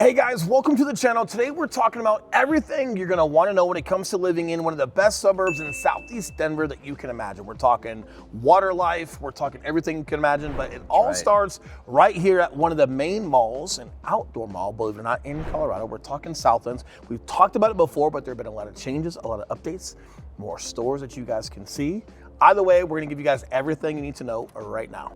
Hey guys, welcome to the channel. Today we're talking about everything you're gonna wanna know when it comes to living in one of the best suburbs in Southeast Denver that you can imagine. We're talking water life, we're talking everything you can imagine, but it all starts right here at one of the main malls, an outdoor mall, believe it or not, in Colorado. We're talking Southlands. We've talked about it before, but there have been a lot of changes, a lot of updates, more stores that you guys can see. Either way, we're gonna give you guys everything you need to know right now.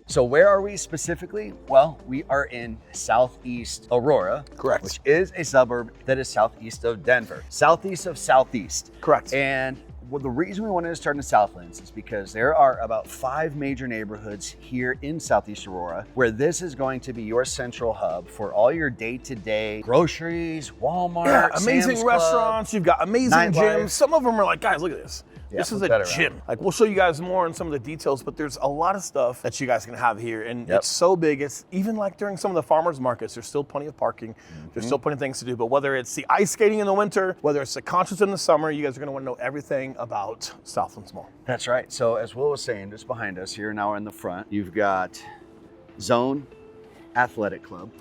So where are we specifically? Well, we are in Southeast Aurora. Correct. Which is a suburb that is southeast of Denver. Southeast of Southeast. Correct. And the reason we wanted to start in Southlands is because there are about 5 major neighborhoods here in Southeast Aurora where this is going to be your central hub for all your day-to-day groceries, Walmart, amazing Sam's restaurants, Club, you've got amazing gyms. Some of them are like, guys, look at this. Yeah, this is a gym. Like, we'll show you guys more on some of the details, but there's a lot of stuff that you guys can have here. And it's so big, it's even like during some of the farmers markets, there's still plenty of parking. There's still plenty of things to do. But whether it's the ice skating in the winter, whether it's the concerts in the summer, you guys are gonna wanna know everything about Southlands Mall. That's right. So as Will was saying, just behind us here, now in the front, you've got Zone Athletic Club.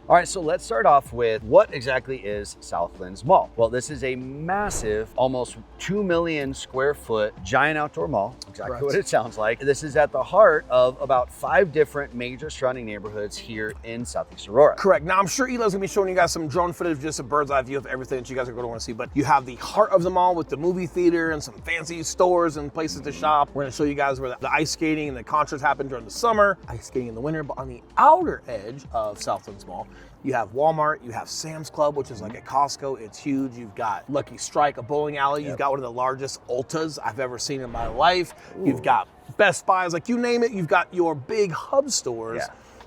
All right, so let's start off with what exactly is Southlands Mall? Well, this is a massive, almost 2 million square foot giant outdoor mall, exactly what it sounds like. This is at the heart of about 5 different major surrounding neighborhoods here in Southeast Aurora. Correct. Now, I'm sure Eli's gonna be showing you guys some drone footage, just a bird's eye view of everything that you guys are gonna wanna see, but you have the heart of the mall with the movie theater and some fancy stores and places to shop. We're gonna show you guys where the ice skating and the concerts happen during the summer, ice skating in the winter, but on the outer edge of Southlands Mall, you have Walmart, you have Sam's Club, which is like a Costco, it's huge. You've got Lucky Strike, a bowling alley. You've got one of the largest Ultas I've ever seen in my life. You've got Best Buys, like you name it, you've got your big hub stores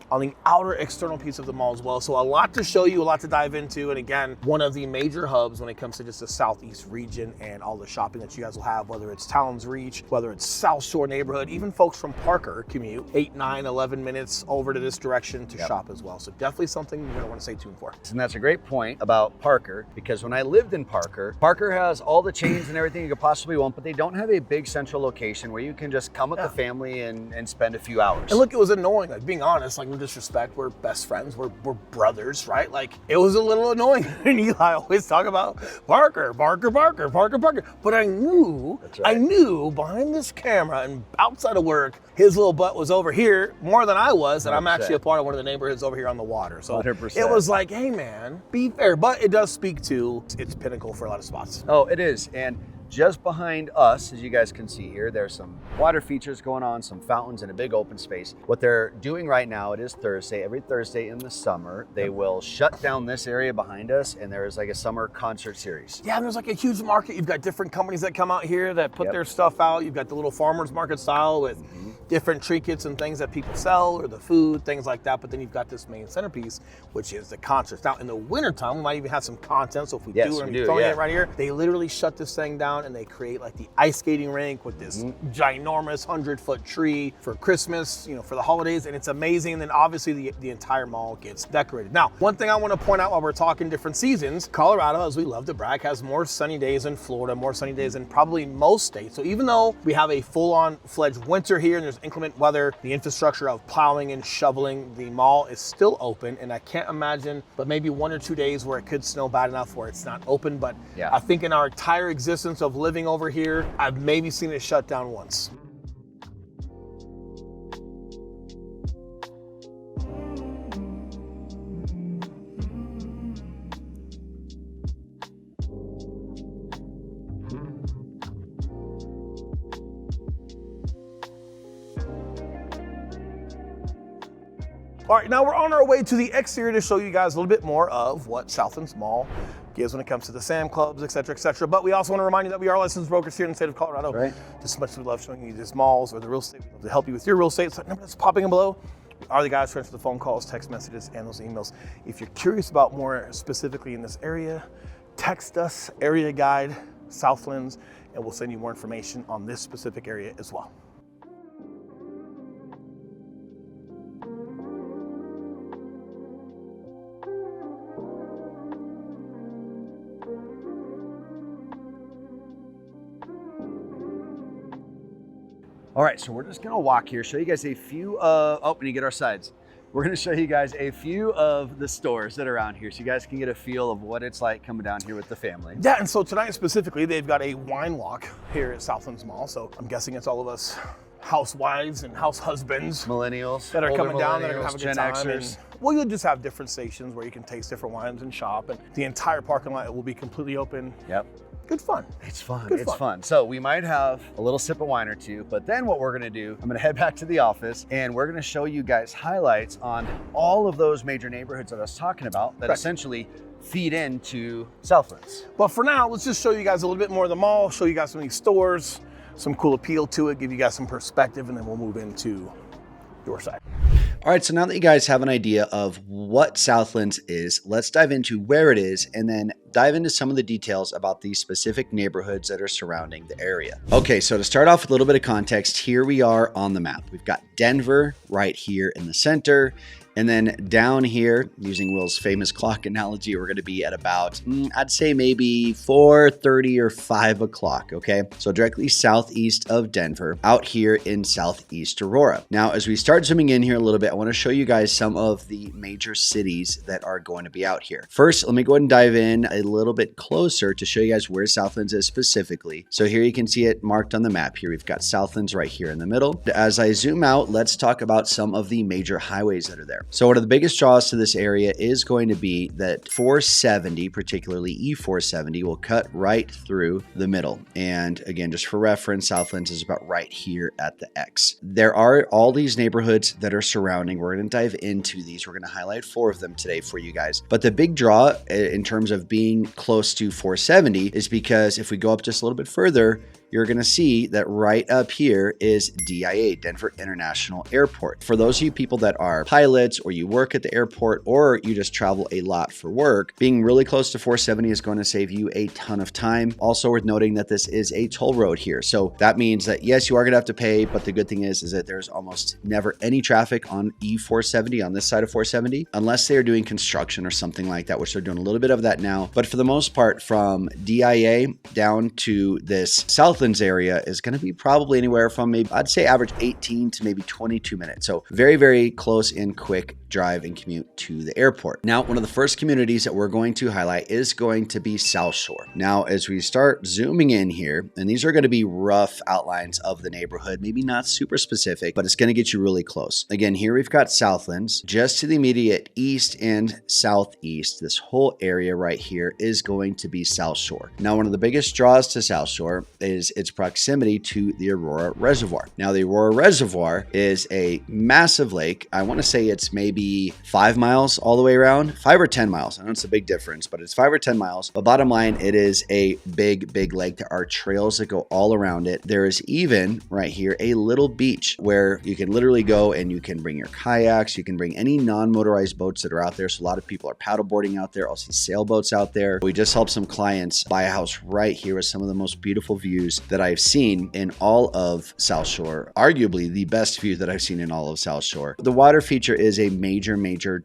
on the outer external piece of the mall as well. So a lot to show you, a lot to dive into. And again, one of the major hubs when it comes to just the Southeast region and all the shopping that you guys will have, whether it's Tallyn's Reach, whether it's Southshore neighborhood, even folks from Parker commute 8, 9, 11 minutes over to this direction to shop as well. So definitely something you're gonna wanna stay tuned for. And that's a great point about Parker, because when I lived in Parker, Parker has all the chains and everything you could possibly want, but they don't have a big central location where you can just come with the family and spend a few hours. And look, it was annoying, like being honest, like no disrespect, we're best friends, we're brothers, right? Like it was a little annoying. And Eli always talk about Parker. But I knew, I knew behind this camera and outside of work, his little butt was over here more than I was, and 100%. I'm actually a part of one of the neighborhoods over here on the water. So 100%. It was like, hey man, be fair. But it does speak to its pinnacle for a lot of spots. Oh, it is. And just behind us, as you guys can see here, there's some water features going on, some fountains, and a big open space. What they're doing right now, it is Thursday. Every Thursday in the summer, they will shut down this area behind us, and there is like a summer concert series. Yeah, and there's like a huge market. You've got different companies that come out here that put their stuff out. You've got the little farmer's market style with different trinkets and things that people sell, or the food, things like that. But then you've got this main centerpiece, which is the concerts. Now, in the wintertime, we might even have some content. So if we do, we're gonna be throwing it right here. They literally shut this thing down and they create like the ice skating rink with this ginormous 100-foot tree for Christmas, you know, for the holidays, and it's amazing. And then obviously the entire mall gets decorated. Now, one thing I want to point out while we're talking different seasons, Colorado, as we love to brag, has more sunny days than Florida, more sunny days than probably most states. So even though we have a full-on fledged winter here and there's inclement weather, the infrastructure of plowing and shoveling, the mall is still open. And I can't imagine, but maybe 1 or 2 days where it could snow bad enough where it's not open. But I think in our entire existence of living over here, I've maybe seen it shut down once. All right, now we're on our way to the exterior to show you guys a little bit more of what Southlands Mall gives when it comes to the Sam Clubs, et cetera, et cetera. But we also want to remind you that we are licensed brokers here in the state of Colorado. Right. Just as much as we love showing you these malls or the real estate, we love to help you with your real estate. So number that's popping in below. We are the guys who answer the phone calls, text messages, and those emails. If you're curious about more specifically in this area, text us, area guide, Southlands, and we'll send you more information on this specific area as well. All right, so we're just gonna walk here, show you guys a few of, oh, when you get our sides. We're gonna show you guys a few of the stores that are around here so you guys can get a feel of what it's like coming down here with the family. Yeah, and so tonight specifically, they've got a wine walk here at Southlands Mall. So I'm guessing it's all of us housewives and house husbands, Millennials that are coming down, that are gonna have a Gen good time. Xers. And, well, you'll just have different stations where you can taste different wines and shop, and the entire parking lot will be completely open. Yep. Good fun. It's fun. Good It's fun. fun. So we might have a little sip of wine or two, but then what we're gonna do, I'm gonna head back to the office and we're gonna show you guys highlights on all of those major neighborhoods that I was talking about that Correct. essentially feed into Southlands. But for now, let's just show you guys a little bit more of the mall, show you guys some of these stores, some cool appeal to it, give you guys some perspective, and then we'll move into your side. All right, so now that you guys have an idea of what Southlands is, let's dive into where it is and then dive into some of the details about these specific neighborhoods that are surrounding the area. Okay, so to start off with a little bit of context, here we are on the map. We've got Denver right here in the center. And then down here, using Will's famous clock analogy, we're going to be at about, I'd say maybe 4:30 or 5 o'clock, okay? So directly southeast of Denver, out here in Southeast Aurora. Now, as we start zooming in here a little bit, I want to show you guys some of the major cities that are going to be out here. First, let me go ahead and dive in a little bit closer to show you guys where Southlands is specifically. So here you can see it marked on the map. Here we've got Southlands right here in the middle. As I zoom out, let's talk about some of the major highways that are there. So one of the biggest draws to this area is going to be that 470, particularly E470, will cut right through the middle. And again, just for reference, Southlands is about right here at the X. There are all these neighborhoods that are surrounding. We're going to dive into these. We're going to highlight 4 of them today for you guys. But the big draw in terms of being close to 470 is because if we go up just a little bit further, you're going to see that right up here is DIA, Denver International Airport. For those of you people that are pilots or you work at the airport or you just travel a lot for work, being really close to 470 is going to save you a ton of time. Also worth noting that this is a toll road here. So that means that yes, you are going to have to pay, but the good thing is that there's almost never any traffic on E470 on this side of 470, unless they are doing construction or something like that, which they're doing a little bit of that now. But for the most part, from DIA down to this Southlands area is going to be probably anywhere from maybe, I'd say average 18 to maybe 22 minutes. So very, very close and quick drive and commute to the airport. Now, one of the first communities that we're going to highlight is going to be Southshore. Now, as we start zooming in here, and these are going to be rough outlines of the neighborhood, maybe not super specific, but it's going to get you really close. Again, here we've got Southlands. Just to the immediate east and southeast, this whole area right here is going to be Southshore. Now, one of the biggest draws to Southshore is its proximity to the Aurora Reservoir. Now, the Aurora Reservoir is a massive lake. I want to say it's maybe 5 miles all the way around, 5 or 10 miles. I know it's a big difference, but it's 5 or 10 miles. But bottom line, it is a big, big lake. There are trails that go all around it. There is even right here a little beach where you can literally go and you can bring your kayaks. You can bring any non-motorized boats that are out there. So a lot of people are paddleboarding out there. I'll see sailboats out there. We just helped some clients buy a house right here with some of the most beautiful views that I've seen in all of Southshore. Arguably the best view that I've seen in all of Southshore. The water feature is a major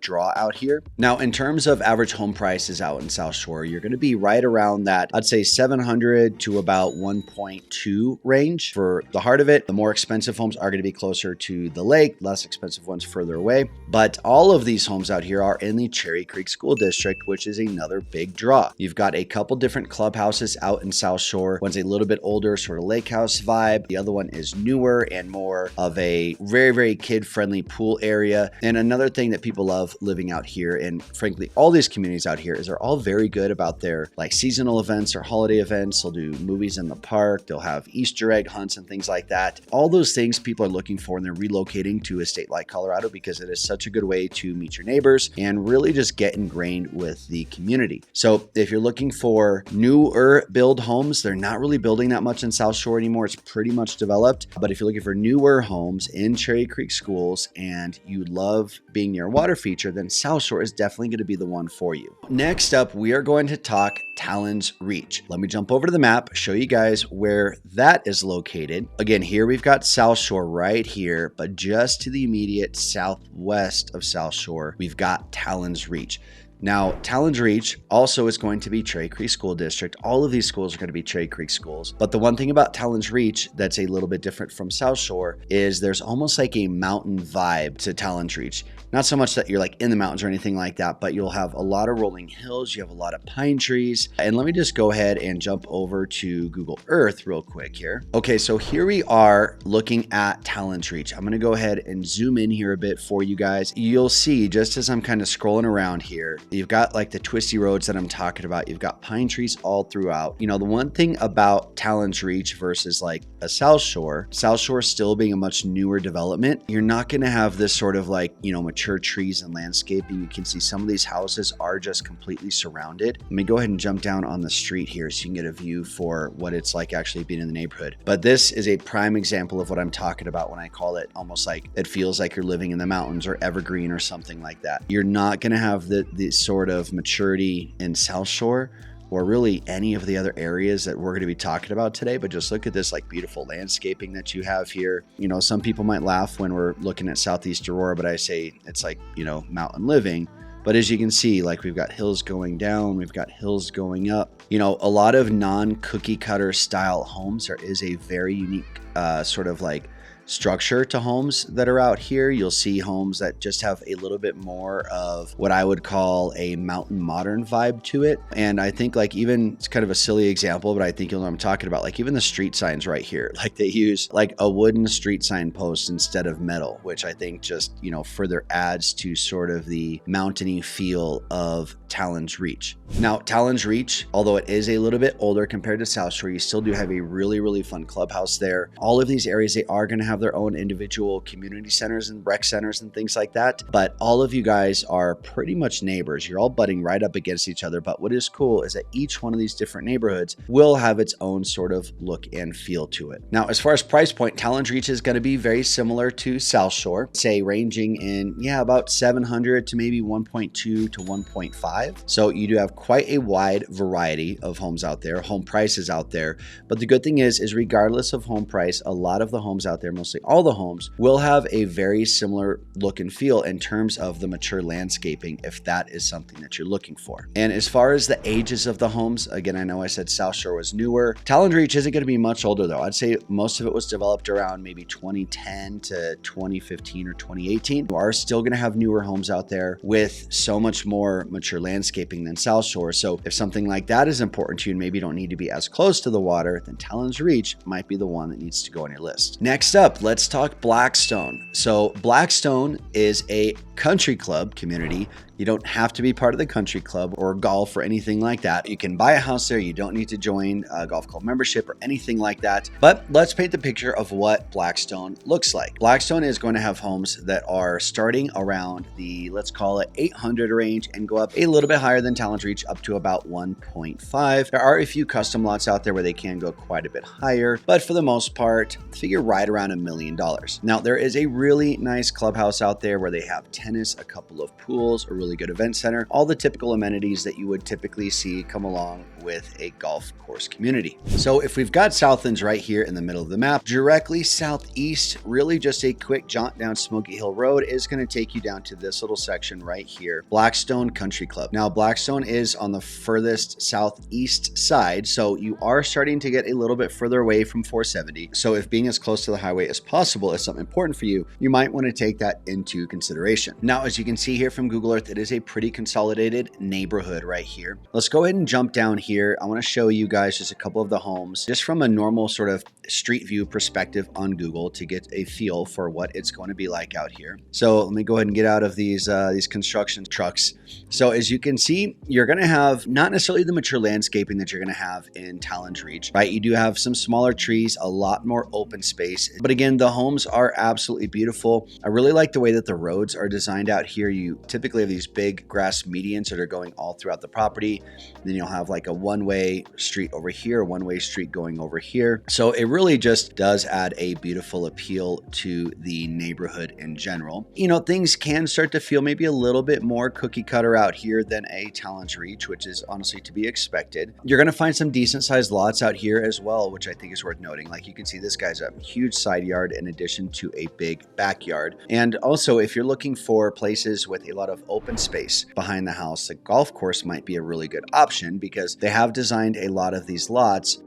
draw out here. Now, in terms of average home prices out in Southshore, you're going to be right around that, I'd say 700 to about 1.2 range for the heart of it. The more expensive homes are going to be closer to the lake, less expensive ones further away. But all of these homes out here are in the Cherry Creek School District, which is another big draw. You've got a couple different clubhouses out in Southshore. One's a little bit older, sort of lake house vibe. The other one is newer and more of a very kid-friendly pool area. And another thing that people love living out here, and frankly, all these communities out here, is they're all very good about their like seasonal events or holiday events. They'll do movies in the park. They'll have Easter egg hunts and things like that. All those things people are looking for when they're relocating to a state like Colorado, because it is such a good way to meet your neighbors and really just get ingrained with the community. So if you're looking for newer build homes, they're not really building that much in Southshore anymore. It's pretty much developed. But if you're looking for newer homes in Cherry Creek Schools and you love being near a water feature, then Southshore is definitely going to be the one for you. Next up, we are going to talk Tallyn's Reach. Let me jump over to the map, show you guys where that is located. Again, here we've got Southshore right here, but just to the immediate southwest of Southshore, we've got Tallyn's Reach. Now, Tallyn's Reach also is going to be Cherry Creek School District. All of these schools are going to be Cherry Creek schools. But the one thing about Tallyn's Reach that's a little bit different from Southshore is there's almost like a mountain vibe to Tallyn's Reach. Not so much that you're like in the mountains or anything like that, but you'll have a lot of rolling hills. You have a lot of pine trees. And let me just go ahead and jump over to Google Earth real quick here. Okay, so here we are looking at Tallyn's Reach. I'm going to go ahead and zoom in here a bit for you guys. You'll see just as I'm kind of scrolling around here, you've got like the twisty roads that I'm talking about. You've got pine trees all throughout. You know, the one thing about Tallyn's Reach versus like a Southshore still being a much newer development, you're not going to have this sort of like, you know, mature trees and landscaping. You can see some of these houses are just completely surrounded. Let me go ahead and jump down on the street here so you can get a view for what it's like actually being in the neighborhood. But this is a prime example of what I'm talking about when I call it almost like it feels like you're living in the mountains or evergreen or something like that. You're not going to have the sort of maturity in Southshore or really any of the other areas that we're going to be talking about today. But just look at this like beautiful landscaping that you have here. You know, some people might laugh when we're looking at Southeast Aurora, but I say it's like, you know, mountain living. But as you can see, like we've got hills going down, we've got hills going up. You know, a lot of non-cookie cutter style homes. There is a very unique sort of like structure to homes that are out here. You'll see homes that just have a little bit more of what I would call a mountain modern vibe to it. And I think like even, it's kind of a silly example, but I think you'll know what I'm talking about. Like even the street signs right here, like they use like a wooden street sign post instead of metal, which I think just, you know, further adds to sort of the mountainy feel of Tallyn's Reach. Now, Tallyn's Reach, although it is a little bit older compared to Southshore, you still do have a really, really fun clubhouse there. All of these areas, they are going to have their own individual community centers and rec centers and things like that. But all of you guys are pretty much neighbors. You're all butting right up against each other. But what is cool is that each one of these different neighborhoods will have its own sort of look and feel to it. Now, as far as price point, Tallyn's Reach is going to be very similar to Southshore, say ranging in, about 700 to maybe 1.2 to 1.5. So you do have quite a wide variety of homes out there, home prices out there. But the good thing is regardless of home price, a lot of the homes out there, mostly all the homes, will have a very similar look and feel in terms of the mature landscaping, if that is something that you're looking for. And as far as the ages of the homes, again, I know I said Southshore was newer. Tallyn's Reach isn't going to be much older though. I'd say most of it was developed around maybe 2010 to 2015 or 2018. You are still going to have newer homes out there with so much more mature landscaping than Southshore. So if something like that is important to you and maybe you don't need to be as close to the water, then Tallyn's Reach might be the one that needs to go on your list. Next up, let's talk Blackstone. So Blackstone is a country club community. You don't have to be part of the country club or golf or anything like that. You can buy a house there. You don't need to join a golf club membership or anything like that. But let's paint the picture of what Blackstone looks like. Blackstone is going to have homes that are starting around the, let's call it 800 range and go up a little bit higher than Tallyn's Reach up to about 1.5. There are a few custom lots out there where they can go quite a bit higher, but for the most part, figure right around $1 million. Now, there is a really nice clubhouse out there where they have tennis, a couple of pools, a really good event center, all the typical amenities that you would typically see come along with a golf course community. So if we've got Southlands right here in the middle of the map, directly southeast, really just a quick jaunt down Smoky Hill Road is going to take you down to this little section right here, Blackstone Country Club. Now, Blackstone is on the furthest southeast side, so you are starting to get a little bit further away from 470. So if being as close to the highway as possible is something important for you, you might want to take that into consideration. Now, as you can see here from Google Earth, it is a pretty consolidated neighborhood right here. Let's go ahead and jump down here. I want to show you guys just a couple of the homes, just from a normal sort of street view perspective on Google to get a feel for what it's going to be like out here. So let me go ahead and get out of these construction trucks. So as you can see, you're going to have not necessarily the mature landscaping that you're going to have in Tallyn's Reach, right? You do have some smaller trees, a lot more open space, but again, the homes are absolutely beautiful. I really like the way that the roads are designed out here. You typically have these big grass medians that are going all throughout the property. Then you'll have like a one-way street over here, one-way street going over here. So it really just does add a beautiful appeal to the neighborhood in general. You know, things can start to feel maybe a little bit more cookie cutter out here than a Tallyn's Reach, which is honestly to be expected. You're going to find some decent sized lots out here as well, which I think is worth noting. Like you can see, this guy's a huge side yard in addition to a big backyard. And also, if you're looking for places with a lot of open open space behind the house, the golf course might be a really good option because they have designed a lot of these lots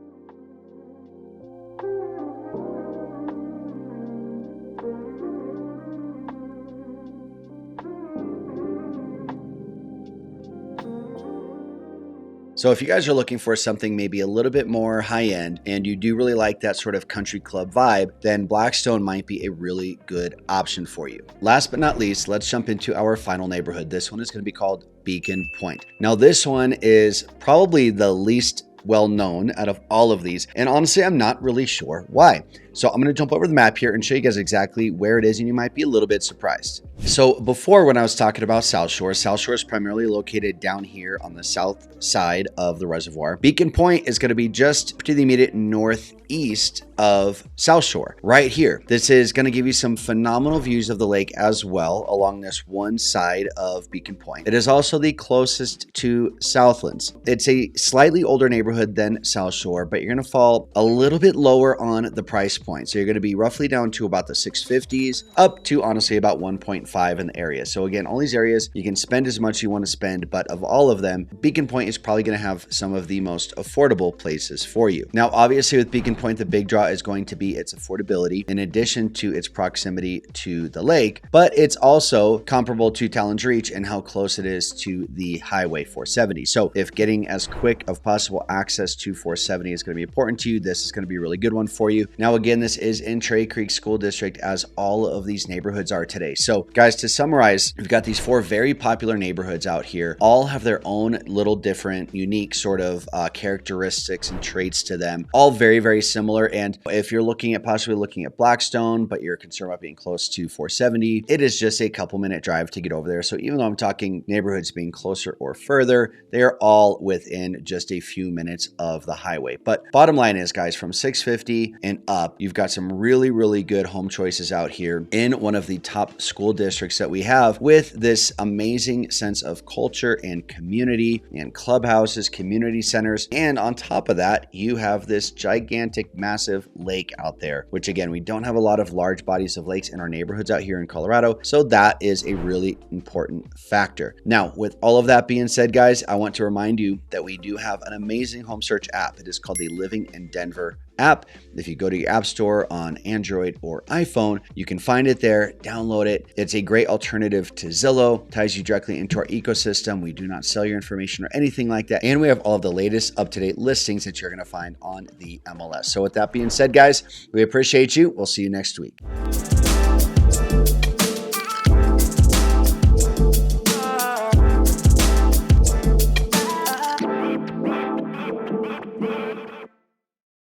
So if you guys are looking for something maybe a little bit more high end and you do really like that sort of country club vibe, then Blackstone might be a really good option for you. Last but not least, let's jump into our final neighborhood. This one is going to be called Beacon Point. Now this one is probably the least well known out of all of these, and honestly I'm not really sure why. So I'm going to jump over the map here and show you guys exactly where it is, and you might be a little bit surprised. So before, when I was talking about Southshore is primarily located down here on the south side of the reservoir. Beacon Point is going to be just to the immediate northeast of Southshore, right here. This is going to give you some phenomenal views of the lake as well along this one side of Beacon Point. It is also the closest to Southlands. It's a slightly older neighborhood than Southshore, but you're going to fall a little bit lower on the price point. So you're going to be roughly down to about the 650s up to honestly about 1.5 in the area. So again, all these areas you can spend as much as you want to spend, but of all of them, Beacon Point is probably going to have some of the most affordable places for you. Now, obviously with Beacon Point, the big draw is going to be its affordability in addition to its proximity to the lake, but it's also comparable to Tallyn's Reach and how close it is to the Highway 470. So if getting as quick of possible access to 470 is going to be important to you, this is going to be a really good one for you. Now, again, this is in Cherry Creek School District, as all of these neighborhoods are today. So guys, to summarize, we've got these 4 very popular neighborhoods out here. All have their own little different, unique sort of characteristics and traits to them. All very, very similar. And if you're looking at possibly looking at Blackstone, but you're concerned about being close to 470, it is just a couple minute drive to get over there. So even though I'm talking neighborhoods being closer or further, they are all within just a few minutes of the highway. But bottom line is, guys, from 650 and up, you've got some really, really good home choices out here in one of the top school districts that we have, with this amazing sense of culture and community and clubhouses, community centers. And on top of that, you have this gigantic, massive lake out there, which again, we don't have a lot of large bodies of lakes in our neighborhoods out here in Colorado. So that is a really important factor. Now, with all of that being said, guys, I want to remind you that we do have an amazing home search app. It is called the Living in Denver app. If you go to your app store on Android or iPhone, you can find it there, download it. It's a great alternative to Zillow, ties you directly into our ecosystem. We do not sell your information or anything like that. And we have all of the latest up-to-date listings that you're going to find on the MLS. So with that being said, guys, we appreciate you. We'll see you next week.